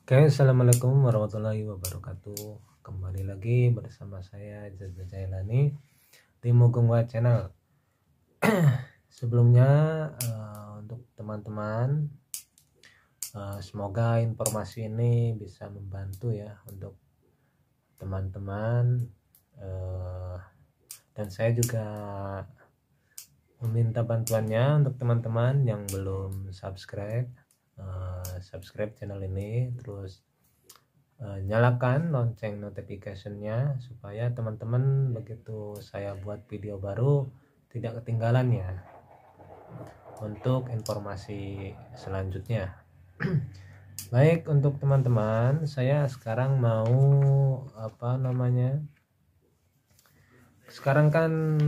Oke, assalamualaikum warahmatullahi wabarakatuh. Kembali lagi bersama saya Jaza Jailani di Mugungwa Channel. Sebelumnya untuk teman-teman, semoga informasi ini bisa membantu ya untuk teman-teman, dan saya juga meminta bantuannya untuk teman-teman yang belum subscribe channel ini, terus nyalakan lonceng notificationnya supaya teman-teman begitu saya buat video baru tidak ketinggalan ya untuk informasi selanjutnya. Baik, untuk teman-teman, saya sekarang mau sekarang kan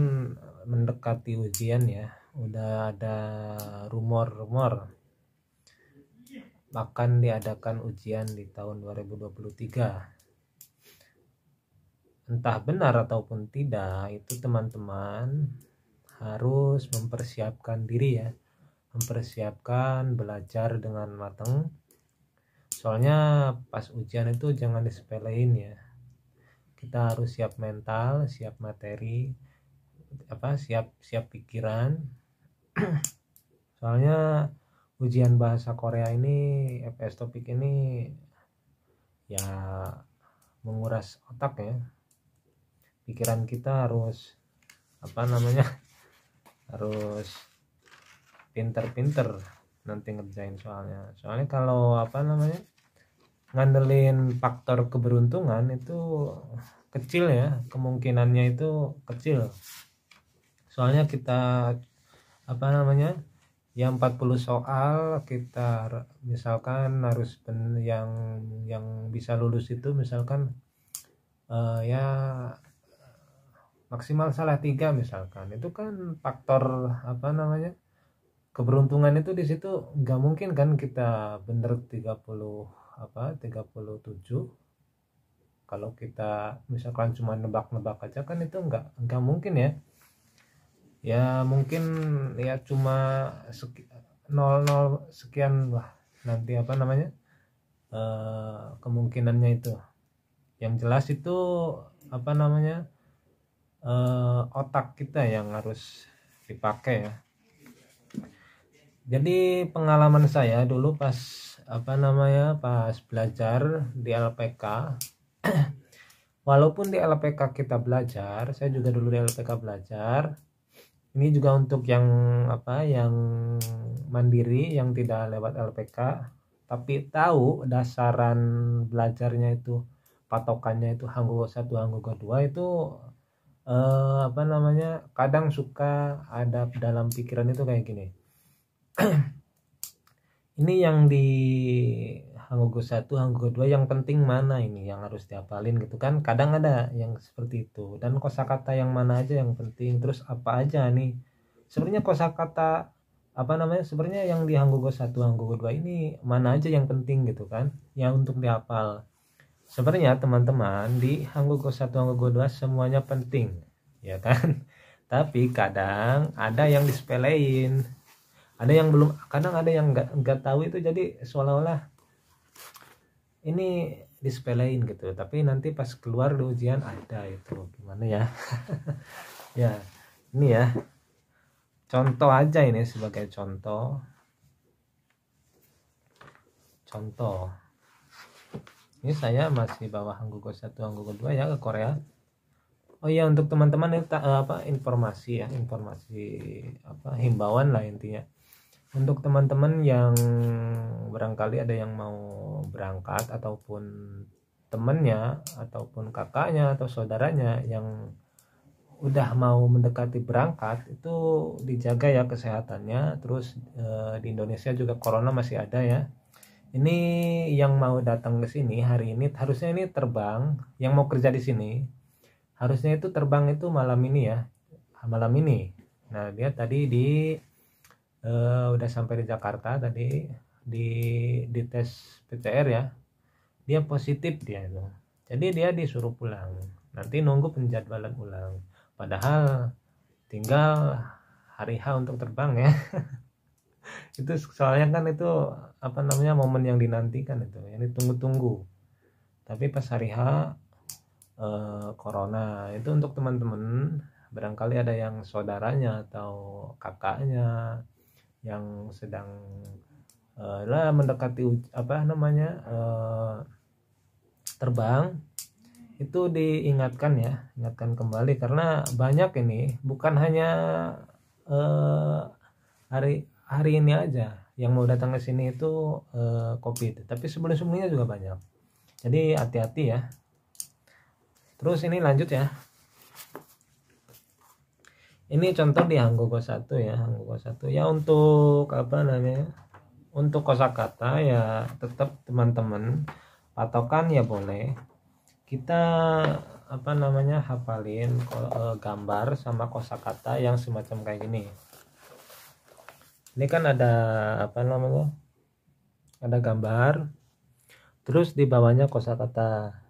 mendekati ujian ya, udah ada rumor-rumor akan diadakan ujian di tahun 2023. Entah benar ataupun tidak, itu teman-teman harus mempersiapkan diri ya, mempersiapkan belajar dengan matang. Soalnya pas ujian itu jangan disepelein ya, kita harus siap mental, siap materi, siap pikiran. Soalnya ujian bahasa Korea ini, FS topik ini ya menguras otak ya, pikiran kita harus harus pinter-pinter nanti ngerjain soalnya kalau ngandelin faktor keberuntungan itu kecil ya, kemungkinannya itu kecil. Soalnya kita yang 40 soal kita misalkan harus yang bisa lulus itu misalkan ya maksimal salah 3 misalkan, itu kan faktor keberuntungan itu di situ. Nggak mungkin kan kita bener 37 kalau kita misalkan cuma nebak-nebak aja kan, itu nggak mungkin ya. Ya mungkin ya cuma 0 sekian lah nanti kemungkinannya itu. Yang jelas itu otak kita yang harus dipakai ya. Jadi pengalaman saya dulu pas pas belajar di LPK, walaupun di LPK kita belajar, saya juga dulu di LPK belajar. Ini juga untuk yang yang mandiri, yang tidak lewat LPK tapi tahu dasaran belajarnya itu, patokannya itu Hanggugo 1, Hanggugo 2 itu kadang suka ada dalam pikiran itu kayak gini. Ini yang di Hanggugo 1, Hanggugo 2 yang penting mana ini yang harus dihafalin gitu kan, kadang ada yang seperti itu. Dan kosakata yang mana aja yang penting, terus apa aja nih sebenarnya kosakata sebenarnya yang di Hanggugo 1, Hanggugo 2 ini mana aja yang penting gitu kan, yang untuk dihafal. Sebenarnya teman-teman di Hanggugo 1, Hanggugo 2 semuanya penting ya kan, tapi kadang ada yang disepelein, ada yang belum, kadang ada yang nggak tahu itu, jadi seolah-olah ini disepelein gitu, tapi nanti pas keluar di ujian ada itu gimana ya. Ya ini ya contoh aja, ini sebagai contoh ini saya masih bawa Hanggugo 1, Hanggugo 2 ya ke Korea. Oh iya, untuk teman-teman informasi ya, himbauan lah intinya. Untuk teman-teman yang barangkali ada yang mau berangkat, ataupun temennya, ataupun kakaknya atau saudaranya yang udah mau mendekati berangkat, itu dijaga ya kesehatannya. Terus di Indonesia juga corona masih ada ya. Ini yang mau datang ke sini hari ini, harusnya ini terbang, yang mau kerja di sini harusnya itu terbang itu malam ini ya, malam ini. Nah dia tadi udah sampai di Jakarta tadi, di tes PCR ya, dia positif dia itu. Jadi dia disuruh pulang, nanti nunggu penjadwalan ulang, padahal tinggal hari H untuk terbang ya. Itu soalnya kan itu apa namanya, momen yang dinantikan, itu yang ditunggu-tunggu. Tapi pas hari H corona itu, untuk teman-teman barangkali ada yang saudaranya atau kakaknya yang sedang lah mendekati apa namanya terbang, itu diingatkan ya, ingatkan kembali, karena banyak ini bukan hanya eh, hari ini aja yang mau datang ke sini itu COVID, tapi sebelum-sebelumnya juga banyak. Jadi hati-hati ya. Terus ini lanjut ya. Ini contoh di Hanggugo 1 ya, Hanggugo 1 ya. Untuk apa namanya? Untuk kosakata ya tetap teman-teman patokan ya boleh. Kita apa namanya, hafalin gambar sama kosakata yang semacam kayak gini. Ini kan ada apa namanya? Ada gambar. Terus di bawahnya kosakata.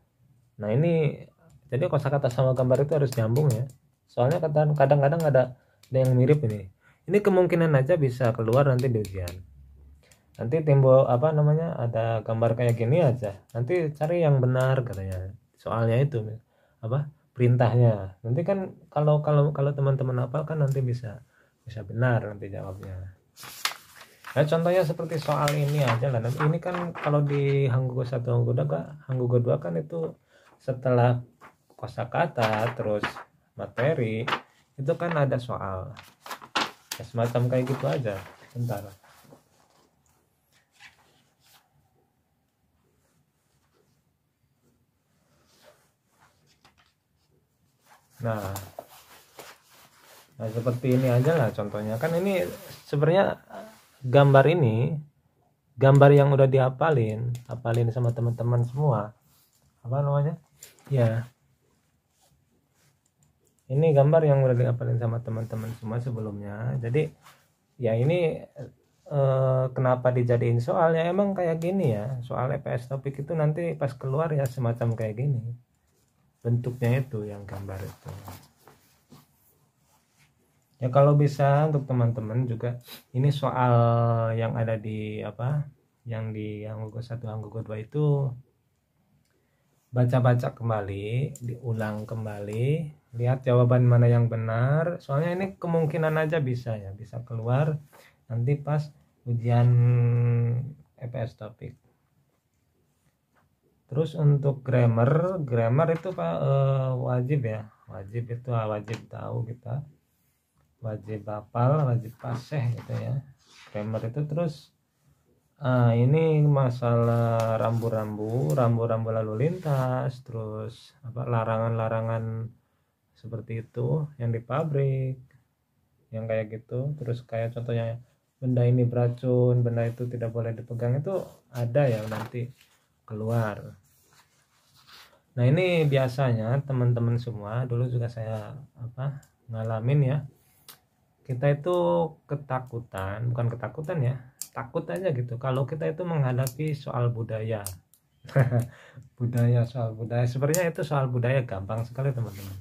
Nah, ini jadi kosakata sama gambar itu harus nyambung ya. Soalnya kadang-kadang ada yang mirip ini. Ini kemungkinan aja bisa keluar nanti di ujian. Nanti timbul apa namanya, ada gambar kayak gini aja. Nanti cari yang benar katanya. Soalnya itu apa? Perintahnya. Nanti kan kalau teman-teman hafal kan nanti bisa benar nanti jawabnya. Nah, contohnya seperti soal ini aja lah. Nanti ini kan kalau di Hanggugo 1, Hanggugo 2 kan itu setelah kosakata terus materi itu kan ada soal ya, semacam kayak gitu aja. Bentar. Nah seperti ini aja lah contohnya. Kan ini sebenarnya gambar yang udah dihafalin sama teman-teman semua. Apa namanya? Ya. Ini gambar yang udah dihafalin sama teman-teman semua sebelumnya. Jadi ya ini kenapa dijadiin soal ya, emang kayak gini ya. Soal EPS topik itu nanti pas keluar ya semacam kayak gini. Bentuknya itu yang gambar itu. Ya kalau bisa untuk teman-teman juga, ini soal yang ada di apa, yang di Hanggugo 1, Hanggugo 2 itu baca-baca kembali, diulang kembali, lihat jawaban mana yang benar. Soalnya ini kemungkinan aja bisa ya, bisa keluar nanti pas ujian EPS topik. Terus untuk grammar itu Pak wajib ya, wajib tahu kita, wajib hafal, wajib fasih gitu ya grammar itu. Terus ini masalah rambu-rambu lalu lintas, terus apa larangan-larangan seperti itu yang di pabrik yang kayak gitu. Terus kayak contohnya benda ini beracun, benda itu tidak boleh dipegang, itu ada ya nanti keluar. Nah ini biasanya teman-teman semua, dulu juga saya apa ngalamin ya, kita itu bukan ketakutan ya, takut aja gitu kalau kita itu menghadapi soal budaya. Soal budaya sebenarnya itu soal budaya gampang sekali teman-teman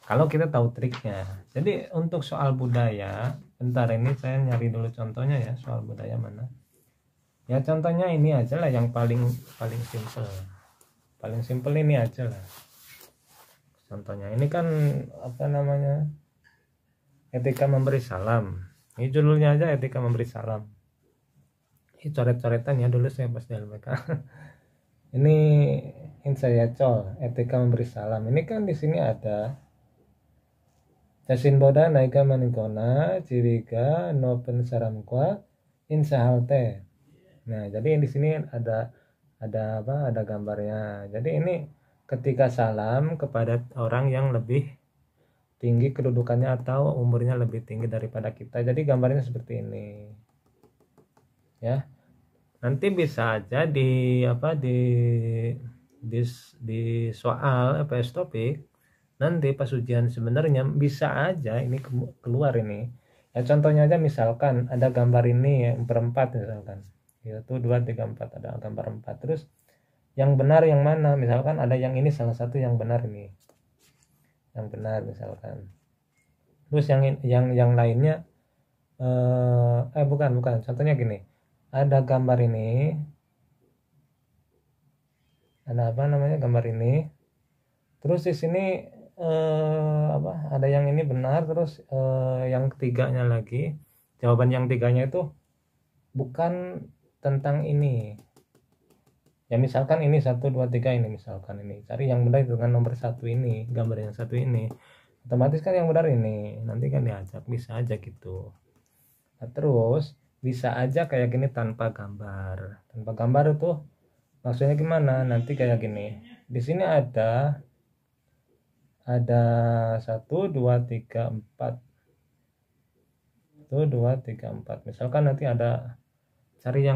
kalau kita tahu triknya. Jadi untuk soal budaya, bentar ini saya nyari dulu contohnya ya, soal budaya mana ya. Contohnya ini aja lah yang paling simple ini aja lah contohnya. Ini kan apa namanya, etika memberi salam. Ini judulnya aja etika memberi salam. Ini coret-coretan ya dulu saya pas di LPK. Ini saya col etika memberi salam. Ini kan di sini ada Jasin boda naiga maningkona ciriga no pensaramkwa insahalte. Nah, jadi di sini ada apa? Ada gambarnya. Jadi ini ketika salam kepada orang yang lebih tinggi kedudukannya atau umurnya lebih tinggi daripada kita. Jadi gambarnya seperti ini. Ya. Nanti bisa aja di apa di soal EPS topik nanti pas ujian sebenarnya bisa aja ini keluar ini. Ya contohnya aja misalkan ada gambar ini yang berempat misalkan. Yaitu 2 3 4 ada gambar 4. Terus yang benar yang mana? Misalkan ada yang ini salah satu yang benar ini. Yang benar misalkan. Terus yang lainnya bukan, contohnya gini, ada gambar ini, ada apa namanya gambar ini, terus di sini ada yang ini benar, terus yang ketiganya lagi, jawaban yang tiganya itu bukan tentang ini ya, misalkan ini 1 2 3 ini, misalkan ini cari yang benar dengan nomor 1 ini, gambar yang 1 ini, otomatis kan yang benar ini, nanti kan diajak, bisa aja gitu. Nah, terus bisa aja kayak gini tanpa gambar itu maksudnya gimana, nanti kayak gini, di sini ada 1 2 3 4, 1 2 3 4, misalkan nanti ada, cari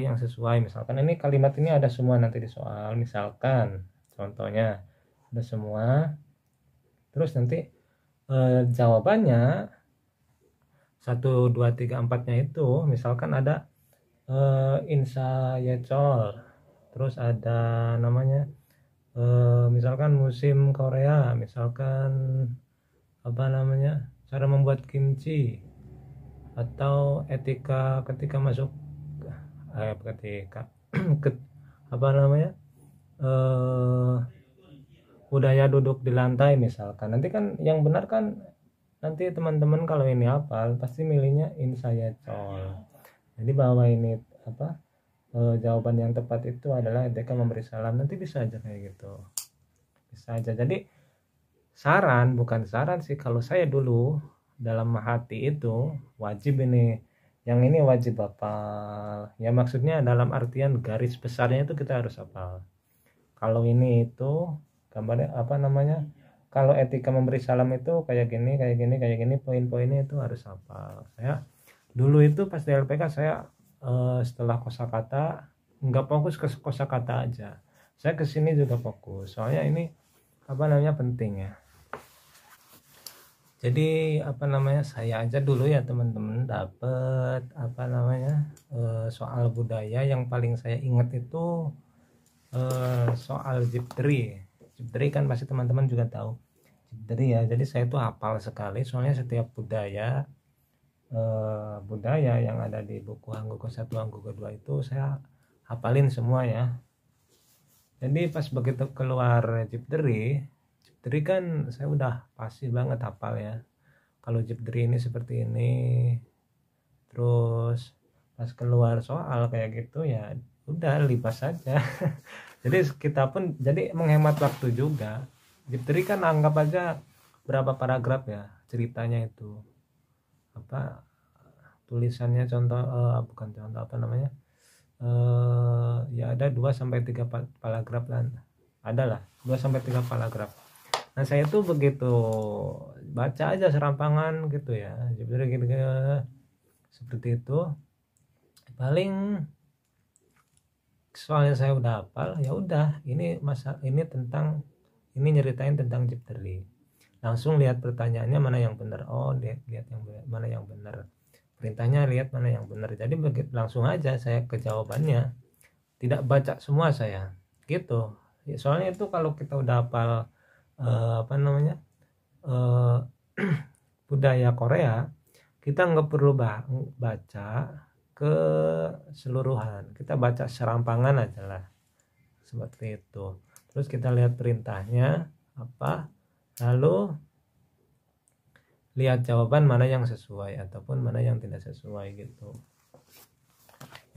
yang sesuai, misalkan ini kalimat ini ada semua nanti di soal, misalkan contohnya ada semua, terus nanti jawabannya 1 2 3 4 nya itu misalkan ada Insa Yecol, terus ada namanya misalkan musim Korea, misalkan apa namanya cara membuat kimchi, atau etika ketika masuk ketika apa namanya budaya duduk di lantai, misalkan nanti kan yang benar kan, nanti teman-teman kalau ini hafal pasti milihnya Insa Yecol. Jadi bahwa ini apa jawaban yang tepat itu adalah etika memberi salam, nanti bisa aja kayak gitu, bisa aja. Jadi bukan saran sih, kalau saya dulu dalam hati itu wajib ini, yang ini wajib hafal ya, maksudnya dalam artian garis besarnya itu kita harus hafal. Kalau ini itu gambarnya apa namanya, kalau etika memberi salam itu kayak gini, poin-poinnya itu harus hafal. Saya dulu itu pas di LPK saya setelah kosakata nggak fokus ke kosakata aja, saya kesini juga fokus, soalnya ini apa namanya penting ya. Jadi apa namanya, saya aja dulu ya teman-teman dapat apa namanya soal budaya yang paling saya ingat itu soal Jipteri kan pasti teman-teman juga tahu Jipteri ya. Jadi saya tuh hafal sekali, soalnya setiap budaya yang ada di buku Hanggugo 1 Hanggugo 2 itu saya hafalin semua ya. Jadi pas begitu keluar Jipteri kan saya udah pasti banget hafal ya, kalau Jipteri ini seperti ini. Terus pas keluar soal kayak gitu ya udah lipas saja. Jadi kita pun jadi menghemat waktu juga. Jipteri kan anggap aja berapa paragraf ya ceritanya itu, apa tulisannya, contoh bukan contoh apa namanya ya ada 2 sampai 3 paragraf lah, adalah 2 sampai 3 paragraf. Nah saya tuh begitu baca aja serampangan gitu ya, Jipteri gitu, seperti itu. Paling soalnya saya udah hafal, ya udah ini tentang ini nyeritain tentang Jipteri, langsung lihat pertanyaannya mana yang benar, lihat yang mana yang benar, perintahnya lihat mana yang benar. Jadi begitu langsung aja saya ke jawabannya, tidak baca semua saya gitu. Soalnya itu kalau kita udah hafal apa namanya budaya Korea, kita nggak perlu baca keseluruhan, kita baca serampangan aja lah, seperti itu. Terus kita lihat perintahnya apa, lalu lihat jawaban mana yang sesuai ataupun mana yang tidak sesuai gitu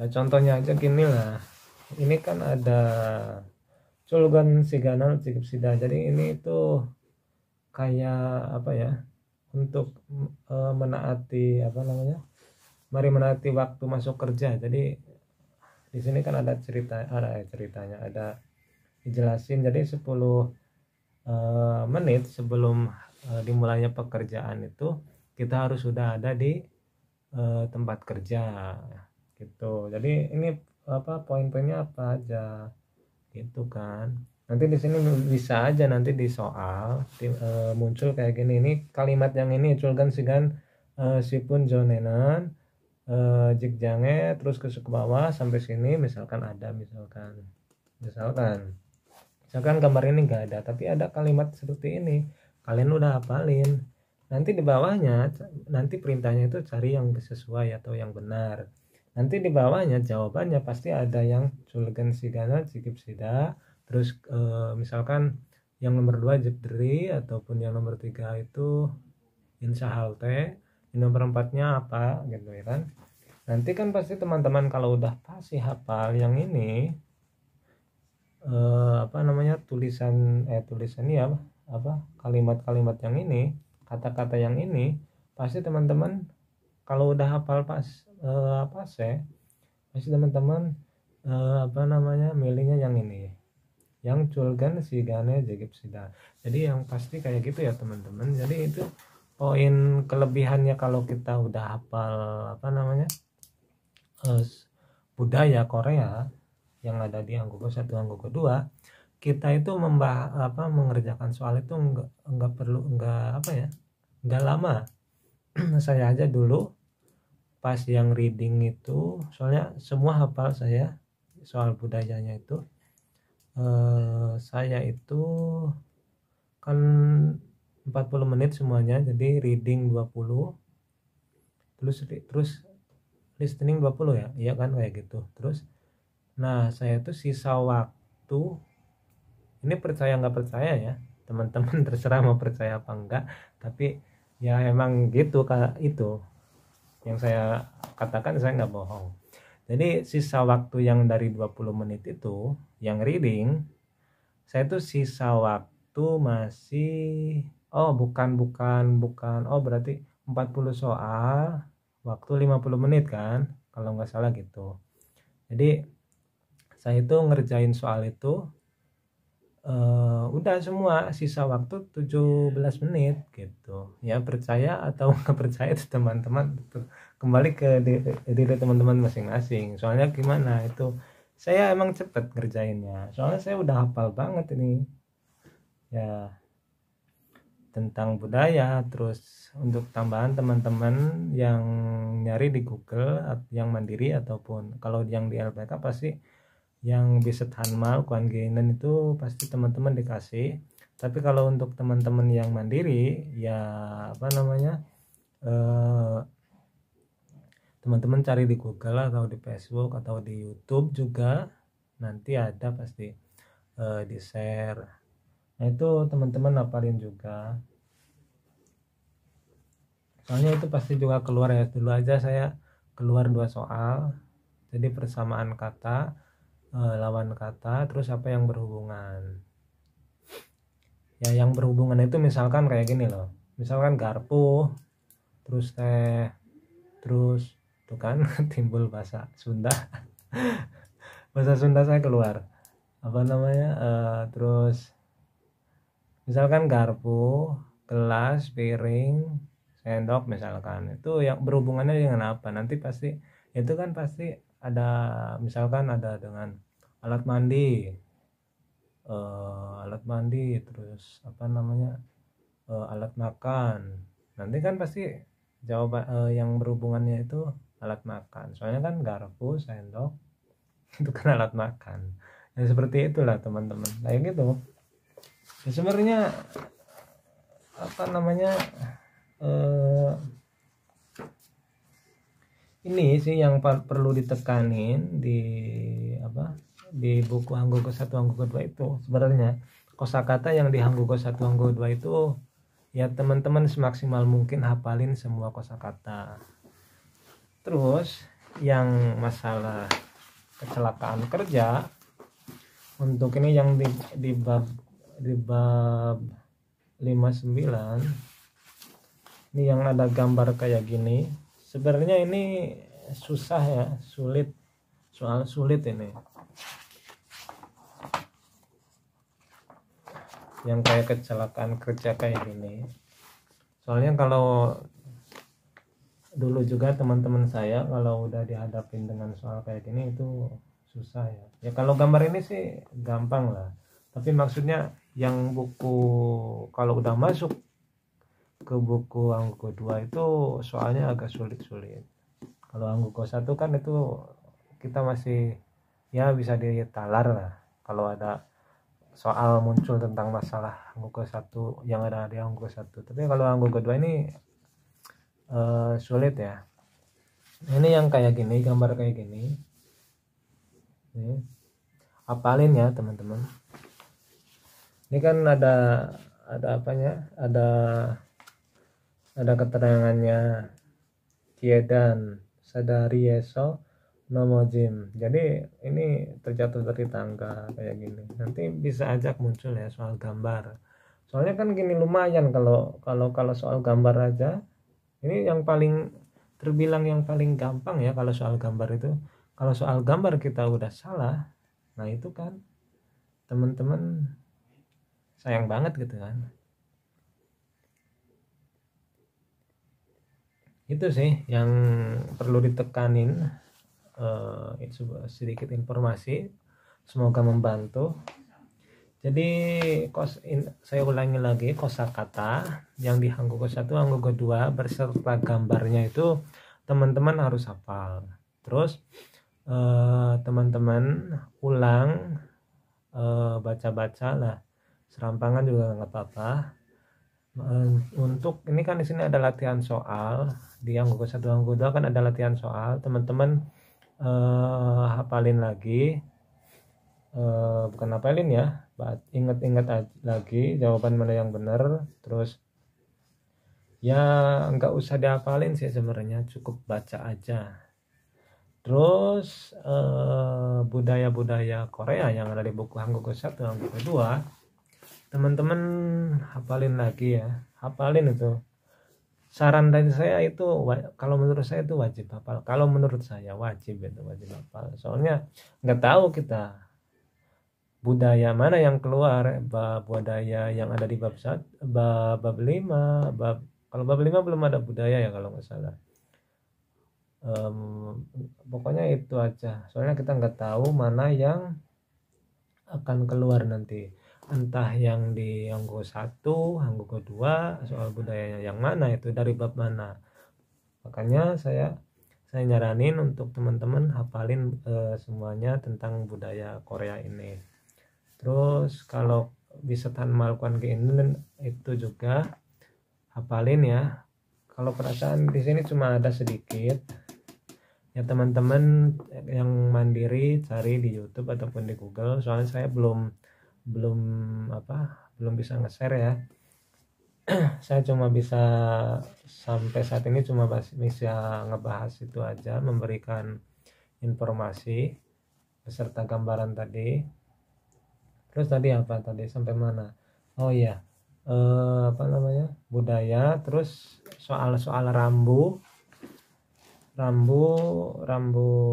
ya. Contohnya aja gini lah, ini kan ada Culgan Siganal Cikip Sida, jadi ini tuh kayak apa ya, untuk menaati apa namanya, mari menaati waktu masuk kerja. Jadi di sini kan ada ceritanya, ada dijelasin. Jadi 10 menit sebelum dimulainya pekerjaan itu kita harus sudah ada di tempat kerja gitu. Jadi ini apa poin-poinnya apa aja gitu kan. Nanti di sini bisa aja nanti di soal muncul kayak gini, ini kalimat yang ini Culgan Sigan Sipun Jonenan Jikjange, terus ke bawah sampai sini misalkan ada, misalkan gambar ini enggak ada tapi ada kalimat seperti ini, kalian udah hafalin. nanti di bawahnya nanti perintahnya itu cari yang sesuai atau yang benar. Nanti di bawahnya jawabannya pasti ada yang Sulgen Sigana Cikip Sida, terus misalkan yang nomor 2 Jepdri, ataupun yang nomor 3 itu Insya Halte, nomor 4-nya apa gitu ya kan. Nanti kan pasti teman-teman kalau udah pasti hafal yang ini tulisan ini apa kalimat-kalimat yang ini, kata-kata yang ini, pasti teman-teman kalau udah hafal pasti teman-teman milihnya yang ini, yang Culgan Sigane Jegip Sida. Jadi yang pasti kayak gitu ya teman-teman. Jadi itu poin kelebihannya kalau kita udah hafal budaya Korea yang ada di Hanggugo 1, Hanggugo 2, kita itu mengerjakan soal itu enggak lama. Saya aja dulu pas yang reading itu, soalnya semua hafal saya soal budayanya itu, saya itu kan 40 menit semuanya, jadi reading 20, terus listening 20 ya, iya kan kayak gitu. Terus nah saya tuh sisa waktu ini, percaya nggak percaya ya teman-teman, terserah mau percaya apa enggak, tapi ya emang gitu Kak, itu yang saya katakan, saya nggak bohong. Jadi sisa waktu yang dari 20 menit itu yang reading, saya tuh sisa waktu masih berarti 40 soal, waktu 50 menit kan kalau nggak salah gitu. Jadi saya itu ngerjain soal itu udah semua sisa waktu 17 menit gitu ya. Percaya atau nggak percaya itu teman-teman, kembali ke diri teman-teman masing-masing. Soalnya gimana, itu saya emang cepet ngerjainnya, soalnya saya udah hafal banget ini ya tentang budaya. Terus untuk tambahan teman-teman yang nyari di Google, yang mandiri ataupun kalau yang di LPK pasti yang bisa Hanmal Kuanggenan itu pasti teman-teman dikasih. Tapi kalau untuk teman-teman yang mandiri ya teman-teman cari di Google atau di Facebook atau di YouTube juga nanti ada pasti di share. Nah itu teman-teman hafalin juga, soalnya itu pasti juga keluar ya. Dulu aja saya keluar 2 soal, jadi persamaan kata, lawan kata, terus apa yang berhubungan. Ya yang berhubungan itu misalkan kayak gini loh, misalkan garpu terus teh, terus tuh kan timbul bahasa Sunda bahasa Sunda saya keluar terus misalkan garpu, gelas, piring, sendok misalkan, itu yang berhubungannya dengan apa, nanti pasti itu kan pasti ada, misalkan ada dengan alat mandi, terus alat makan, nanti kan pasti jawaban yang berhubungannya itu alat makan, soalnya kan garpu, sendok itu kan alat makan. Ya seperti itulah teman-teman, kayak gitu ya sebenarnya ini sih yang perlu ditekanin di buku Hanggugo 1, Hanggugo 2 itu. Sebenarnya kosakata yang di Hanggugo 1, Hanggugo 2 itu ya teman-teman semaksimal mungkin hafalin semua kosakata. Terus yang masalah kecelakaan kerja, untuk ini yang di bab 59 ini yang ada gambar kayak gini, sebenarnya ini susah ya, soal sulit ini yang kayak kecelakaan kerja kayak gini. Soalnya kalau dulu juga teman-teman saya kalau udah dihadapin dengan soal kayak gini itu susah ya. Ya kalau gambar ini sih gampang lah, tapi maksudnya yang buku kalau udah masuk ke buku Hanggugo 2 itu soalnya agak sulit-sulit. Kalau Hanggugo 1 kan itu kita masih ya bisa ditalar lah, kalau ada soal muncul tentang masalah Hanggugo 1 yang ada di Hanggugo 1. Tapi kalau Hanggugo 2 ini sulit ya. Ini yang kayak gini, gambar kayak gini. Nih, hafalin ya teman-teman. Ini kan ada apanya? Ada keterangannya. Kiedan sadari eso nomojim. Jadi ini terjatuh dari tangga kayak gini. Nanti bisa ajak muncul ya soal gambar. Soalnya kan gini lumayan kalau soal gambar aja. Ini yang paling terbilang yang paling gampang ya kalau soal gambar itu. Kalau soal gambar kita udah salah, nah itu kan teman-teman sayang banget gitu kan. Itu sih yang perlu ditekanin. Sedikit informasi, semoga membantu. Jadi saya ulangi lagi, kosakata yang di Hanggugo 1, Hanggugo 2 berserta gambarnya itu teman-teman harus hafal. Terus teman-teman ulang, baca-baca lah, serampangan juga nggak apa-apa. Untuk ini kan di sini ada latihan soal, di Hanggugo 1 Hanggugo 2 kan ada latihan soal, teman-teman hafalin lagi, bukan hafalin ya, ingat-ingat lagi jawaban mana yang benar. Terus ya nggak usah dihafalin sih sebenarnya, cukup baca aja. Terus budaya-budaya Korea yang ada di buku Hanggugo 1 Hanggugo 2 teman-teman hafalin lagi ya, hafalin itu. Saran dari saya itu, kalau menurut saya itu wajib hafal. Kalau menurut saya wajib hafal. Soalnya nggak tahu kita budaya mana yang keluar, budaya yang ada di bab 5, kalau bab 5 belum ada budaya ya kalau nggak salah. Pokoknya itu aja. Soalnya kita nggak tahu mana yang akan keluar nanti. Entah yang di Hanggugo 1, Hanggugo 2 soal budayanya yang mana, itu dari bab mana. Makanya saya nyaranin untuk teman-teman hafalin semuanya tentang budaya Korea ini. Terus kalau bisa melakukan keinginan itu juga hafalin ya. Kalau perasaan di sini cuma ada sedikit ya, teman-teman yang mandiri cari di YouTube ataupun di Google. Soalnya saya belum bisa nge-share ya. Saya cuma bisa sampai saat ini cuma bisa ngebahas itu aja, memberikan informasi beserta gambaran tadi. Terus tadi apa tadi sampai mana? Oh iya, budaya. Terus soal rambu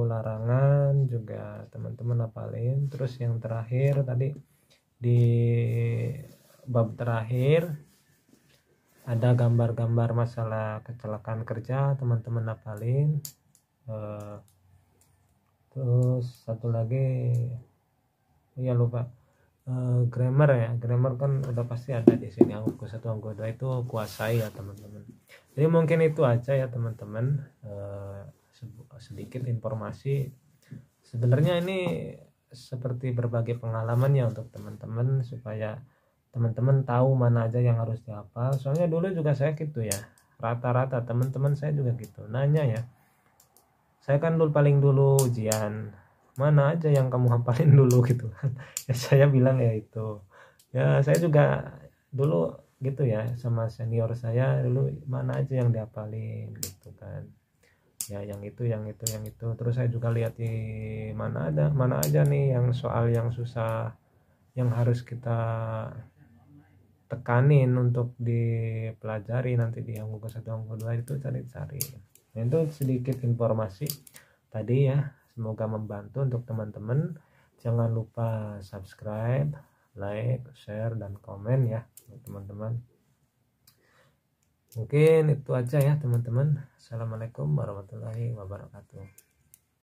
larangan juga teman-teman hafalin. Terus yang terakhir tadi di bab terakhir ada gambar-gambar masalah kecelakaan kerja, teman-teman hafalin. Terus satu lagi ya lupa, grammar ya, grammar kan udah pasti ada di sini. Hanggugo 1 Hanggugo 2 itu kuasai ya teman-teman. Jadi mungkin itu aja ya teman-teman, sedikit informasi. Sebenarnya ini seperti berbagi pengalaman ya untuk teman-teman, supaya teman-teman tahu mana aja yang harus dihafal. Soalnya dulu juga saya gitu ya, rata-rata teman-teman saya juga gitu nanya ya, saya kan paling dulu ujian, mana aja yang kamu hafalin dulu gitu kan. Ya saya bilang ya itu ya, saya juga dulu gitu ya sama senior saya dulu, mana aja yang dihafalin gitu kan ya, yang itu. Terus saya juga lihat di mana aja nih yang soal yang susah yang harus kita tekanin untuk dipelajari nanti di Hanggugo 1 Hanggugo 2 itu cari-cari. Nah, itu sedikit informasi tadi ya, semoga membantu untuk teman-teman. Jangan lupa subscribe, like, share, dan komen ya teman-teman. Mungkin itu aja ya teman-teman. Assalamualaikum warahmatullahi wabarakatuh.